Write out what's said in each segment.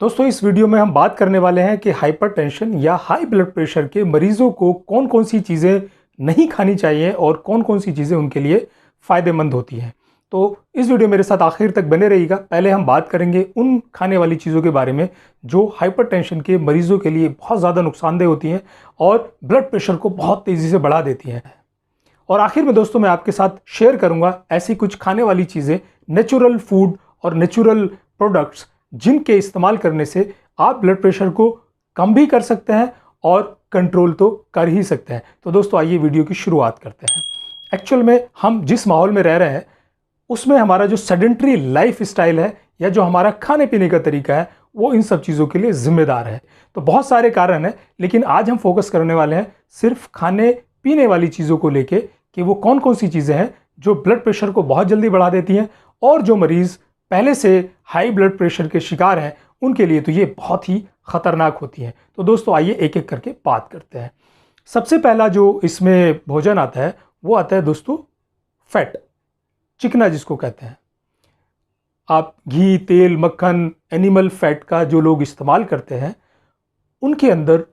दोस्तों इस वीडियो में हम बात करने वाले हैं कि हाइपरटेंशन या हाई ब्लड प्रेशर के मरीजों को कौन कौन सी चीज़ें नहीं खानी चाहिए और कौन कौन सी चीज़ें उनके लिए फ़ायदेमंद होती हैं। तो इस वीडियो मेरे साथ आखिर तक बने रहिएगा। पहले हम बात करेंगे उन खाने वाली चीज़ों के बारे में जो हाइपरटेंशन के मरीजों के लिए बहुत ज़्यादा नुकसानदेह होती हैं और ब्लड प्रेशर को बहुत तेज़ी से बढ़ा देती हैं। और आखिर में दोस्तों मैं आपके साथ शेयर करूंगा ऐसी कुछ खाने वाली चीज़ें, नेचुरल फूड और नेचुरल प्रोडक्ट्स जिनके इस्तेमाल करने से आप ब्लड प्रेशर को कम भी कर सकते हैं और कंट्रोल तो कर ही सकते हैं। तो दोस्तों आइए वीडियो की शुरुआत करते हैं। एक्चुअल में हम जिस माहौल में रह रहे हैं उसमें हमारा जो सेडेंट्री लाइफ स्टाइल है या जो हमारा खाने पीने का तरीका है वो इन सब चीज़ों के लिए जिम्मेदार है। तो बहुत सारे कारण हैं, लेकिन आज हम फोकस करने वाले हैं सिर्फ खाने पीने वाली चीज़ों को लेके कि वो कौन कौन सी चीज़ें हैं जो ब्लड प्रेशर को बहुत जल्दी बढ़ा देती हैं और जो मरीज़ पहले से हाई ब्लड प्रेशर के शिकार हैं उनके लिए तो ये बहुत ही खतरनाक होती हैं। तो दोस्तों आइए एक एक करके बात करते हैं। सबसे पहला जो इसमें भोजन आता है वो आता है दोस्तों फैट, चिकना जिसको कहते हैं। आप घी, तेल, मक्खन, एनिमल फैट का जो लोग इस्तेमाल करते हैं उनके अंदर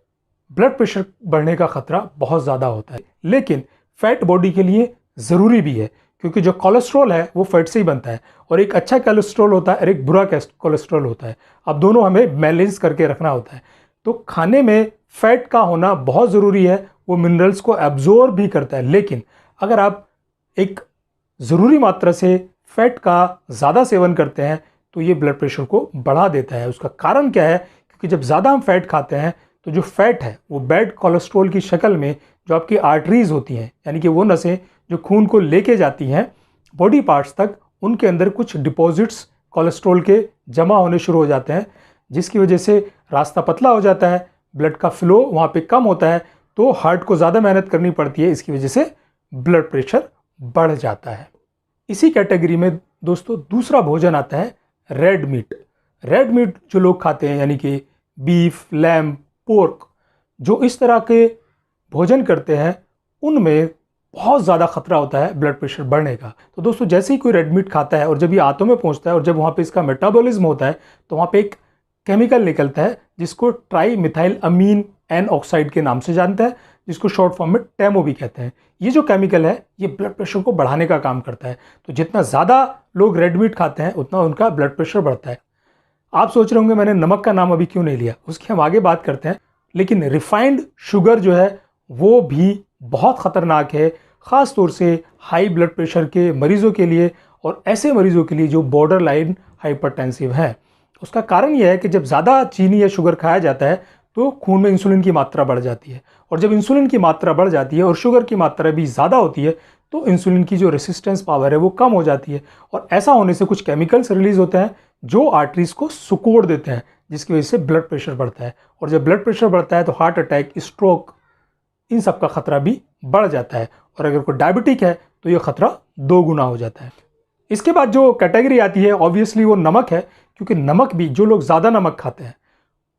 ब्लड प्रेशर बढ़ने का खतरा बहुत ज़्यादा होता है। लेकिन फैट बॉडी के लिए ज़रूरी भी है क्योंकि जो कोलेस्ट्रॉल है वो फैट से ही बनता है और एक अच्छा कोलेस्ट्रॉल होता है और एक बुरा कोलेस्ट्रॉल होता है। अब दोनों हमें बैलेंस करके रखना होता है। तो खाने में फैट का होना बहुत ज़रूरी है, वो मिनरल्स को एब्जॉर्ब भी करता है। लेकिन अगर आप एक ज़रूरी मात्रा से फैट का ज़्यादा सेवन करते हैं तो ये ब्लड प्रेशर को बढ़ा देता है। उसका कारण क्या है? क्योंकि जब ज़्यादा हम फैट खाते हैं तो जो फैट है वो बैड कोलेस्ट्रॉल की शक्ल में जो आपकी आर्टरीज होती हैं, यानी कि वो नसें जो खून को लेके जाती हैं बॉडी पार्ट्स तक, उनके अंदर कुछ डिपॉजिट्स कोलेस्ट्रॉल के जमा होने शुरू हो जाते हैं, जिसकी वजह से रास्ता पतला हो जाता है, ब्लड का फ्लो वहाँ पे कम होता है, तो हार्ट को ज़्यादा मेहनत करनी पड़ती है। इसकी वजह से ब्लड प्रेशर बढ़ जाता है। इसी कैटेगरी में दोस्तों दूसरा भोजन आता है रेड मीट। रेड मीट जो लोग खाते हैं यानी कि बीफ, लैम्ब, पोर्क, जो इस तरह के भोजन करते हैं उनमें बहुत ज़्यादा खतरा होता है ब्लड प्रेशर बढ़ने का। तो दोस्तों जैसे ही कोई रेड मीट खाता है और जब ये आंतों में पहुंचता है और जब वहाँ पे इसका मेटाबॉलिज्म होता है तो वहाँ पे एक केमिकल निकलता है जिसको ट्राई मिथाइल अमीन एन ऑक्साइड के नाम से जानते हैं, जिसको शॉर्ट फॉर्म में टेमो भी कहते हैं। ये जो केमिकल है ये ब्लड प्रेशर को बढ़ाने का काम करता है। तो जितना ज़्यादा लोग रेड मीट खाते हैं उतना उनका ब्लड प्रेशर बढ़ता है। आप सोच रहे होंगे मैंने नमक का नाम अभी क्यों नहीं लिया, उसकी हम आगे बात करते हैं। लेकिन रिफाइंड शुगर जो है वो भी बहुत ख़तरनाक है, ख़ास तौर से हाई ब्लड प्रेशर के मरीज़ों के लिए और ऐसे मरीज़ों के लिए जो बॉर्डर लाइन हाइपरटेंसिव हैं। उसका कारण यह है कि जब ज़्यादा चीनी या शुगर खाया जाता है तो खून में इंसुलिन की मात्रा बढ़ जाती है और जब इंसुलिन की मात्रा बढ़ जाती है और शुगर की मात्रा भी ज़्यादा होती है तो इंसुलिन की जो रेसिस्टेंस पावर है वो कम हो जाती है और ऐसा होने से कुछ केमिकल्स रिलीज होते हैं जो आर्टरीज को सिकोड़ देते हैं, जिसकी वजह से ब्लड प्रेशर बढ़ता है। और जब ब्लड प्रेशर बढ़ता है तो हार्ट अटैक, स्ट्रोक, इन सब का खतरा भी बढ़ जाता है और अगर कोई डायबिटिक है तो ये खतरा 2 गुना हो जाता है। इसके बाद जो कैटेगरी आती है ऑब्वियसली वो नमक है, क्योंकि नमक भी जो लोग ज़्यादा नमक खाते हैं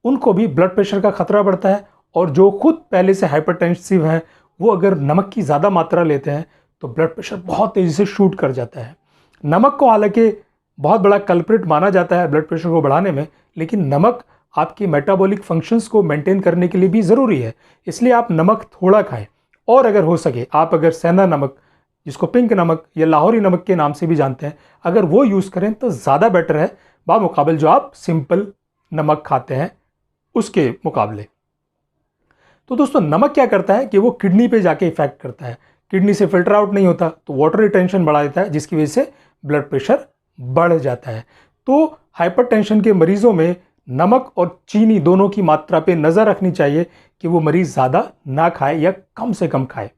उनको भी ब्लड प्रेशर का खतरा बढ़ता है और जो खुद पहले से हाइपरटेंसिव हैं वो अगर नमक की ज़्यादा मात्रा लेते हैं तो ब्लड प्रेशर बहुत तेज़ी से शूट कर जाता है। नमक को हालांकि बहुत बड़ा कल्प्रिट माना जाता है ब्लड प्रेशर को बढ़ाने में, लेकिन नमक आपकी मेटाबॉलिक फंक्शंस को मेंटेन करने के लिए भी ज़रूरी है, इसलिए आप नमक थोड़ा खाएं। और अगर हो सके आप अगर सेंधा नमक, जिसको पिंक नमक या लाहौरी नमक के नाम से भी जानते हैं, अगर वो यूज़ करें तो ज़्यादा बेटर है बामुकाबिल जो आप सिंपल नमक खाते हैं उसके मुकाबले। तो दोस्तों नमक क्या करता है कि वो किडनी पे जाके इफेक्ट करता है, किडनी से फिल्टर आउट नहीं होता तो वाटर रिटेंशन बढ़ा देता है, जिसकी वजह से ब्लड प्रेशर बढ़ जाता है। तो हाइपरटेंशन के मरीजों में नमक और चीनी दोनों की मात्रा पे नज़र रखनी चाहिए कि वो मरीज ज़्यादा ना खाए या कम से कम खाए।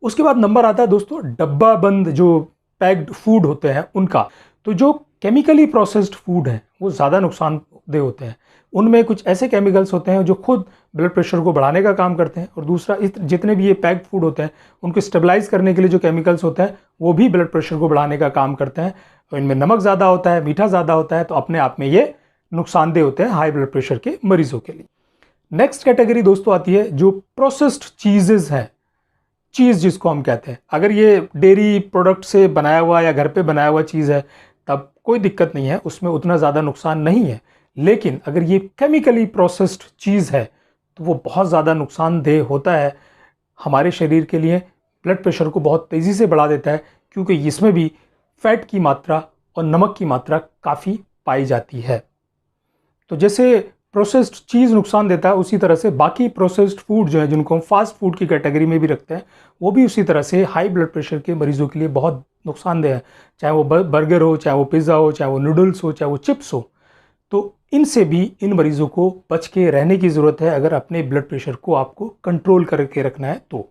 उसके बाद नंबर आता है दोस्तों डब्बा बंद जो पैक्ड फूड होते हैं उनका। तो जो केमिकली प्रोसेस्ड फूड है वो ज़्यादा नुकसानदेह होते हैं। उनमें कुछ ऐसे केमिकल्स होते हैं जो खुद ब्लड प्रेशर को बढ़ाने का काम करते हैं और दूसरा जितने भी ये पैक्ड फूड होते हैं उनको स्टेबलाइज करने के लिए जो केमिकल्स होते हैं वो भी ब्लड प्रेशर को बढ़ाने का काम करते हैं। और इनमें नमक ज़्यादा होता है, मीठा ज़्यादा होता है, तो अपने आप में ये नुकसानदेह होते हैं हाई ब्लड प्रेशर के मरीजों के लिए। नेक्स्ट कैटेगरी दोस्तों आती है जो प्रोसेस्ड चीज़ेज़ है, चीज़ जिसको हम कहते हैं। अगर ये डेयरी प्रोडक्ट से बनाया हुआ या घर पे बनाया हुआ चीज़ है तब कोई दिक्कत नहीं है, उसमें उतना ज़्यादा नुकसान नहीं है। लेकिन अगर ये केमिकली प्रोसेस्ड चीज़ है तो वो बहुत ज़्यादा नुकसानदेह होता है हमारे शरीर के लिए, ब्लड प्रेशर को बहुत तेज़ी से बढ़ा देता है, क्योंकि इसमें भी फैट की मात्रा और नमक की मात्रा काफ़ी पाई जाती है। तो जैसे प्रोसेस्ड चीज़ नुकसान देता है, उसी तरह से बाकी प्रोसेस्ड फूड जो है, जिनको हम फास्ट फूड की कैटेगरी में भी रखते हैं, वो भी उसी तरह से हाई ब्लड प्रेशर के मरीजों के लिए बहुत नुकसानदेह है। चाहे वो बर्गर हो, चाहे वो पिज़्ज़ा हो, चाहे वो नूडल्स हो, चाहे वो चिप्स हो, तो इनसे भी इन मरीजों को बच के रहने की ज़रूरत है अगर अपने ब्लड प्रेशर को आपको कंट्रोल करके रखना है तो।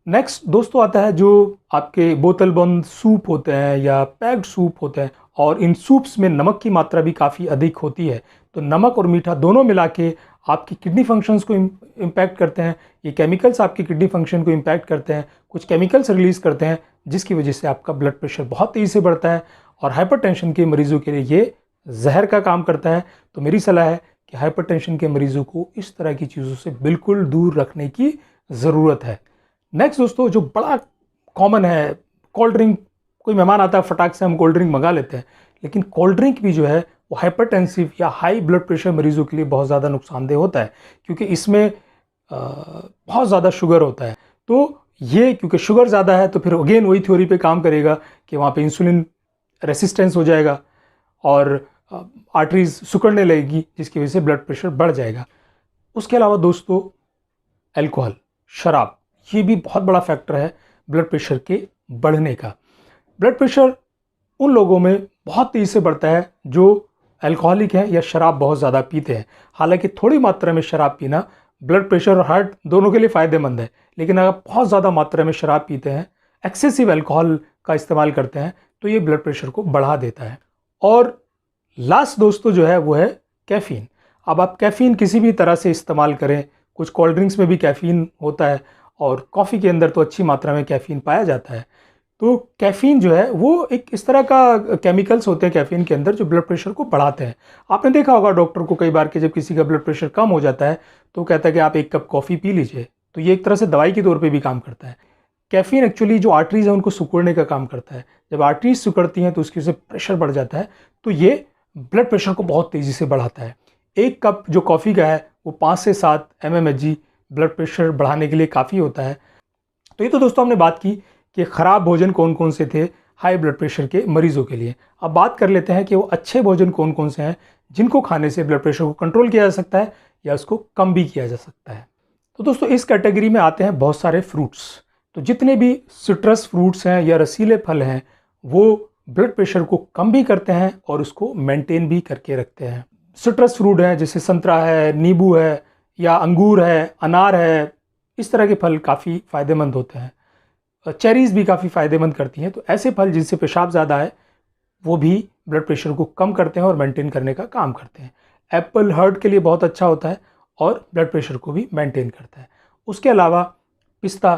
नेक्स्ट दोस्तों आता है जो आपके बोतल बंद सूप होते हैं या पैक्ड सूप होते हैं, और इन सूप्स में नमक की मात्रा भी काफ़ी अधिक होती है। तो नमक और मीठा दोनों मिला के आपकी किडनी फंक्शंस को इम्पैक्ट करते हैं। ये केमिकल्स आपकी किडनी फंक्शन को इम्पैक्ट करते हैं, कुछ केमिकल्स रिलीज़ करते हैं, जिसकी वजह से आपका ब्लड प्रेशर बहुत तेज़ी से बढ़ता है और हाइपरटेंशन के मरीजों के लिए ये जहर का काम करता है। तो मेरी सलाह है कि हाइपरटेंशन के मरीजों को इस तरह की चीज़ों से बिल्कुल दूर रखने की ज़रूरत है। नेक्स्ट दोस्तों जो बड़ा कॉमन है, कोल्ड ड्रिंक। कोई मेहमान आता है, फटाक से हम कोल्ड ड्रिंक मंगा लेते हैं, लेकिन कोल्ड ड्रिंक भी जो है वो हाइपरटेंसिव या हाई ब्लड प्रेशर मरीजों के लिए बहुत ज़्यादा नुकसानदेह होता है, क्योंकि इसमें बहुत ज़्यादा शुगर होता है। तो ये क्योंकि शुगर ज़्यादा है तो फिर अगेन वही थ्योरी पे काम करेगा कि वहाँ पे इंसुलिन रेसिस्टेंस हो जाएगा और आर्टरीज सिकुड़ने लगेगी, जिसकी वजह से ब्लड प्रेशर बढ़ जाएगा। उसके अलावा दोस्तों अल्कोहल, शराब, ये भी बहुत बड़ा फैक्टर है ब्लड प्रेशर के बढ़ने का। ब्लड प्रेशर उन लोगों में बहुत तेज़ी से बढ़ता है जो अल्कोहलिक हैं या शराब बहुत ज़्यादा पीते हैं। हालांकि थोड़ी मात्रा में शराब पीना ब्लड प्रेशर और हार्ट दोनों के लिए फ़ायदेमंद है, लेकिन अगर बहुत ज़्यादा मात्रा में शराब पीते हैं, एक्सेसिव अल्कोहल का इस्तेमाल करते हैं, तो ये ब्लड प्रेशर को बढ़ा देता है। और लास्ट दोस्तों जो है वो है कैफ़ीन। अब आप कैफ़ीन किसी भी तरह से इस्तेमाल करें, कुछ कोल्ड ड्रिंक्स में भी कैफ़ीन होता है और कॉफ़ी के अंदर तो अच्छी मात्रा में कैफ़ीन पाया जाता है। तो कैफ़ीन जो है वो एक इस तरह का केमिकल्स होते हैं कैफ़ीन के अंदर जो ब्लड प्रेशर को बढ़ाते हैं। आपने देखा होगा डॉक्टर को कई बार कि जब किसी का ब्लड प्रेशर कम हो जाता है तो कहता है कि आप 1 कप कॉफ़ी पी लीजिए। तो ये एक तरह से दवाई के तौर पे भी काम करता है। कैफ़ीन एक्चुअली जो आर्टरीज़ है उनको सिकुड़ने का काम करता है। जब आर्टरीज़ सिकुड़ती हैं तो उसकी वजह से प्रेशर बढ़ जाता है, तो ये ब्लड प्रेशर को बहुत तेज़ी से बढ़ाता है। 1 कप जो कॉफ़ी का है वो 5 से 7 mmHg ब्लड प्रेशर बढ़ाने के लिए काफ़ी होता है। तो ये तो दोस्तों हमने बात की कि ख़राब भोजन कौन कौन से थे हाई ब्लड प्रेशर के मरीज़ों के लिए। अब बात कर लेते हैं कि वो अच्छे भोजन कौन कौन से हैं जिनको खाने से ब्लड प्रेशर को कंट्रोल किया जा सकता है या उसको कम भी किया जा सकता है। तो दोस्तों इस कैटेगरी में आते हैं बहुत सारे फ्रूट्स। तो जितने भी सिट्रस फ्रूट्स हैं या रसीले फल हैं वो ब्लड प्रेशर को कम भी करते हैं और उसको मेंटेन भी करके रखते हैं। सिट्रस फ्रूट है जैसे संतरा है, नींबू है या अंगूर है, अनार है, इस तरह के फल काफ़ी फ़ायदेमंद होते हैं। चेरीज़ भी काफ़ी फ़ायदेमंद करती हैं। तो ऐसे फल जिनसे पेशाब ज़्यादा है वो भी ब्लड प्रेशर को कम करते हैं और मेंटेन करने का काम करते हैं। एप्पल हार्ट के लिए बहुत अच्छा होता है और ब्लड प्रेशर को भी मेंटेन करता है। उसके अलावा पिस्ता,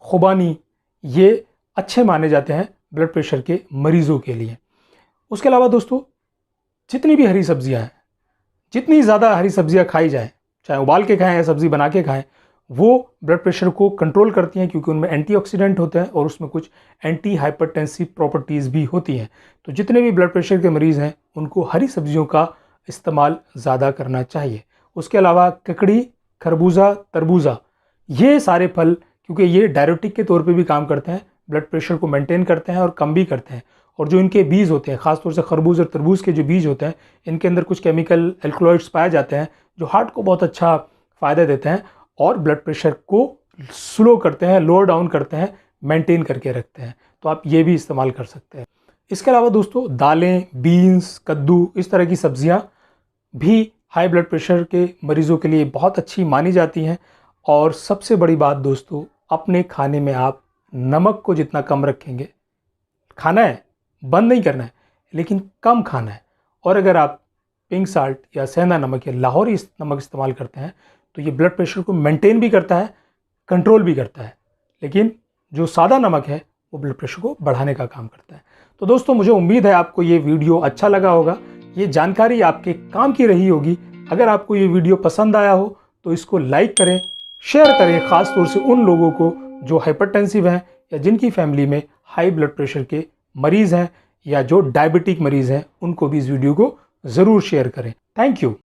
खुबानी, ये अच्छे माने जाते हैं ब्लड प्रेशर के मरीज़ों के लिए। उसके अलावा दोस्तों जितनी भी हरी सब्जियां हैं, जितनी ज़्यादा हरी सब्जियां खाई जाएँ, चाहे उबाल के खाएं या सब्ज़ी बना के खाएं, वो ब्लड प्रेशर को कंट्रोल करती हैं, क्योंकि उनमें एंटीऑक्सीडेंट होते हैं और उसमें कुछ एंटी हाइपरटेंसिव प्रॉपर्टीज़ भी होती हैं। तो जितने भी ब्लड प्रेशर के मरीज़ हैं उनको हरी सब्जियों का इस्तेमाल ज़्यादा करना चाहिए। उसके अलावा ककड़ी, खरबूजा, तरबूजा, ये सारे फल क्योंकि ये डायरेटिक के तौर पे भी काम करते हैं, ब्लड प्रेशर को मेंटेन करते हैं और कम भी करते हैं। और जो इनके बीज होते हैं, ख़ासतौर से खरबूज और तरबूज के जो बीज होते हैं, इनके अंदर कुछ केमिकल एल्कलॉइड्स पाए जाते हैं जो हार्ट को बहुत अच्छा फ़ायदा देते हैं और ब्लड प्रेशर को स्लो करते हैं, लोअर डाउन करते हैं, मेंटेन करके रखते हैं। तो आप ये भी इस्तेमाल कर सकते हैं। इसके अलावा दोस्तों दालें, बीन्स, कद्दू, इस तरह की सब्जियां भी हाई ब्लड प्रेशर के मरीज़ों के लिए बहुत अच्छी मानी जाती हैं। और सबसे बड़ी बात दोस्तों, अपने खाने में आप नमक को जितना कम रखेंगे, खाना है, बंद नहीं करना है, लेकिन कम खाना है। और अगर आप पिंक साल्ट या सेंधा नमक या लाहौरी नमक इस्तेमाल करते हैं तो ये ब्लड प्रेशर को मेंटेन भी करता है, कंट्रोल भी करता है। लेकिन जो सादा नमक है वो ब्लड प्रेशर को बढ़ाने का काम करता है। तो दोस्तों मुझे उम्मीद है आपको ये वीडियो अच्छा लगा होगा, ये जानकारी आपके काम की रही होगी। अगर आपको ये वीडियो पसंद आया हो तो इसको लाइक करें, शेयर करें, ख़ास तौर से उन लोगों को जो हाइपरटेंसिव हैं या जिनकी फैमिली में हाई ब्लड प्रेशर के मरीज़ हैं या जो डायबिटिक मरीज़ हैं, उनको भी इस वीडियो को ज़रूर शेयर करें। Thank you.